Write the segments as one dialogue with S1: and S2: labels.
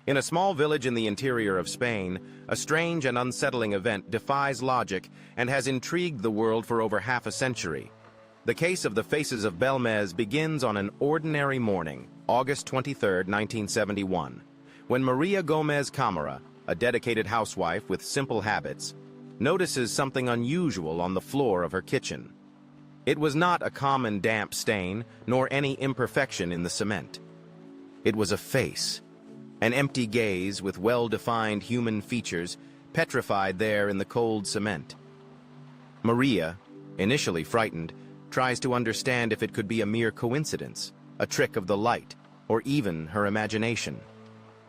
S1: In a small village in the interior of Spain, a strange and unsettling event defies logic and has intrigued the world for over half a century. The case of the Faces of Bélmez begins on an ordinary morning, August 23, 1971, when María Gómez Cámara, a dedicated housewife with simple habits, notices something unusual on the floor of her kitchen. It was not a common damp stain, nor any imperfection in the cement. It was a face, an empty gaze with well-defined human features petrified there in the cold cement. Maria, initially frightened, tries to understand if it could be a mere coincidence, a trick of the light, or even her imagination.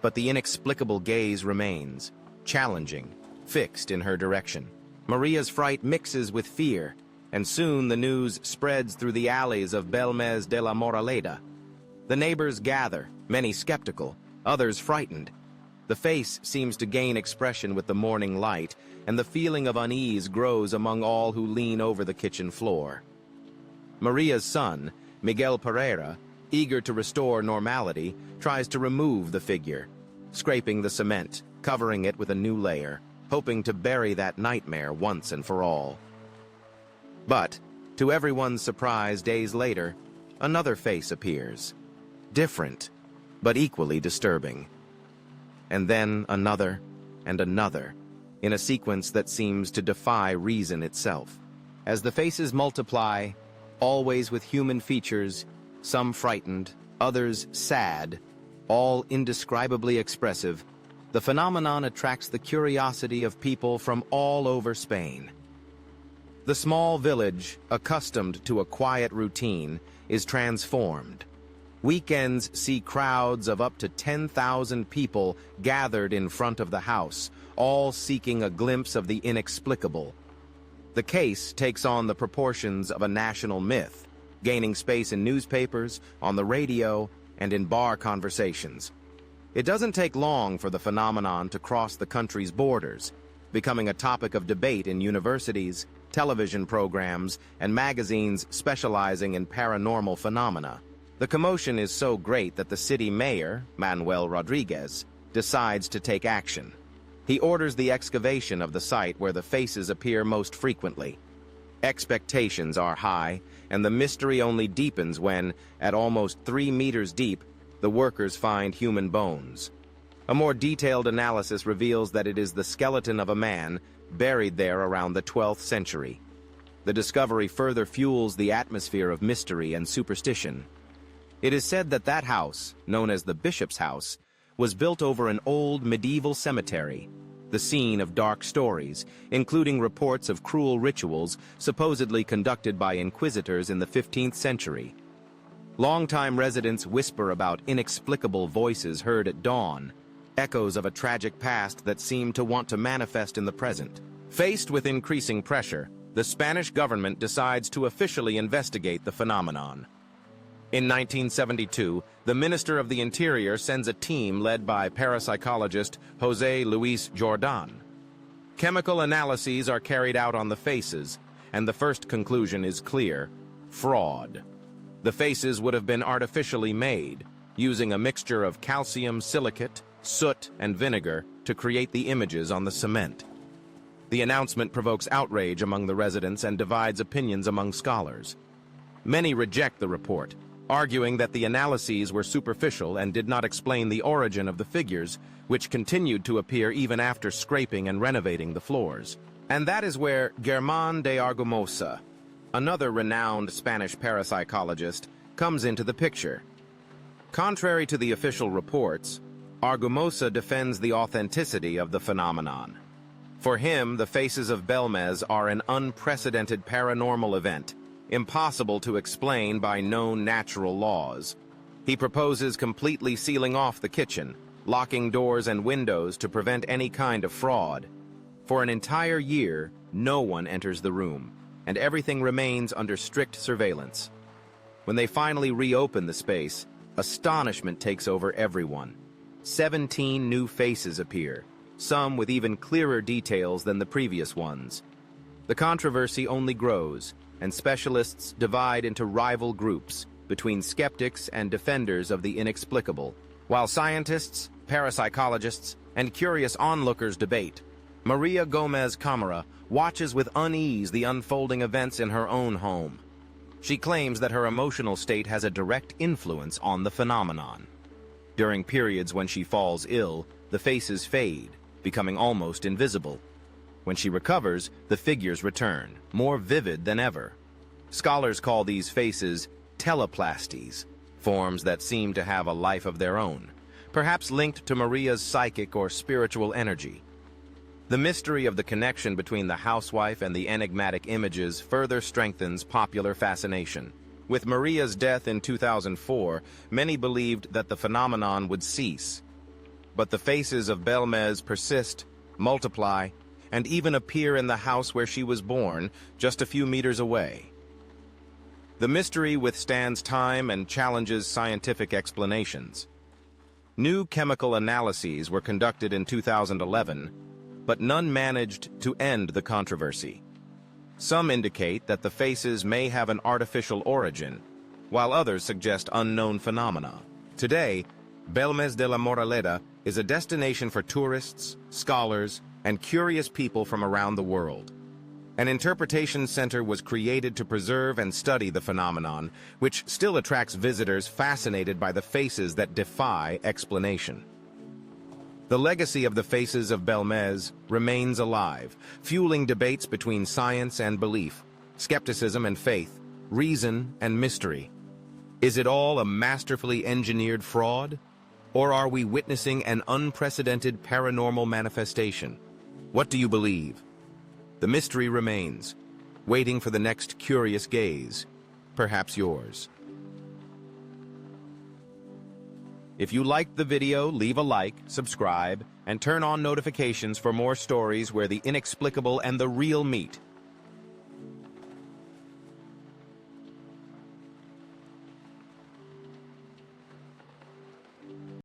S1: But the inexplicable gaze remains, challenging, fixed in her direction. Maria's fright mixes with fear, and soon the news spreads through the alleys of Bélmez de la Moraleda. The neighbors gather, many skeptical, others frightened. The face seems to gain expression with the morning light, and the feeling of unease grows among all who lean over the kitchen floor. Maria's son, Miguel Pereira, eager to restore normality, tries to remove the figure, scraping the cement, covering it with a new layer, hoping to bury that nightmare once and for all. But, to everyone's surprise, days later, another face appears. Different, but equally disturbing. And then another, and another, in a sequence that seems to defy reason itself. As the faces multiply, always with human features, some frightened, others sad, all indescribably expressive, the phenomenon attracts the curiosity of people from all over Spain. The small village, accustomed to a quiet routine, is transformed. Weekends see crowds of up to 10,000 people gathered in front of the house, all seeking a glimpse of the inexplicable. The case takes on the proportions of a national myth, gaining space in newspapers, on the radio, and in bar conversations. It doesn't take long for the phenomenon to cross the country's borders, becoming a topic of debate in universities, television programs, and magazines specializing in paranormal phenomena. The commotion is so great that the city mayor, Manuel Rodriguez, decides to take action. He orders the excavation of the site where the faces appear most frequently. Expectations are high, and the mystery only deepens when, at almost 3 meters deep, the workers find human bones. A more detailed analysis reveals that it is the skeleton of a man buried there around the 12th century. The discovery further fuels the atmosphere of mystery and superstition. It is said that that house, known as the Bishop's House, was built over an old medieval cemetery, the scene of dark stories, including reports of cruel rituals supposedly conducted by inquisitors in the 15th century. Longtime residents whisper about inexplicable voices heard at dawn, echoes of a tragic past that seem to want to manifest in the present. Faced with increasing pressure, the Spanish government decides to officially investigate the phenomenon. In 1972, the Minister of the Interior sends a team led by parapsychologist José Luis Jordan. Chemical analyses are carried out on the faces, and the first conclusion is clear: fraud. The faces would have been artificially made, using a mixture of calcium silicate, soot, and vinegar to create the images on the cement. The announcement provokes outrage among the residents and divides opinions among scholars. Many reject the report, arguing that the analyses were superficial and did not explain the origin of the figures, which continued to appear even after scraping and renovating the floors. And that is where Germán de Argumosa, another renowned Spanish parapsychologist, comes into the picture. Contrary to the official reports, Argumosa defends the authenticity of the phenomenon. For him, the Faces of Bélmez are an unprecedented paranormal event, impossible to explain by known natural laws. He proposes completely sealing off the kitchen, locking doors and windows to prevent any kind of fraud. For an entire year, no one enters the room, and everything remains under strict surveillance. When they finally reopen the space, astonishment takes over everyone. 17 new faces appear, some with even clearer details than the previous ones. The controversy only grows, and specialists divide into rival groups between skeptics and defenders of the inexplicable. While scientists, parapsychologists and curious onlookers debate, María Gómez Cámara watches with unease the unfolding events in her own home. She claims that her emotional state has a direct influence on the phenomenon. During periods when she falls ill, the faces fade, becoming almost invisible. When she recovers, the figures return, more vivid than ever. Scholars call these faces teleplasties, forms that seem to have a life of their own, perhaps linked to Maria's psychic or spiritual energy. The mystery of the connection between the housewife and the enigmatic images further strengthens popular fascination. With Maria's death in 2004, many believed that the phenomenon would cease. But the faces of Bélmez persist, multiply, and even appear in the house where she was born, just a few meters away. The mystery withstands time and challenges scientific explanations. New chemical analyses were conducted in 2011, but none managed to end the controversy. Some indicate that the faces may have an artificial origin, while others suggest unknown phenomena. Today, Bélmez de la Moraleda is a destination for tourists, scholars, and curious people from around the world. An interpretation center was created to preserve and study the phenomenon, which still attracts visitors fascinated by the faces that defy explanation. The legacy of the faces of Bélmez remains alive, fueling debates between science and belief, skepticism and faith, reason and mystery. Is it all a masterfully engineered fraud? Or are we witnessing an unprecedented paranormal manifestation? What do you believe? The mystery remains, waiting for the next curious gaze, perhaps yours. If you liked the video, leave a like, subscribe, and turn on notifications for more stories where the inexplicable and the real meet.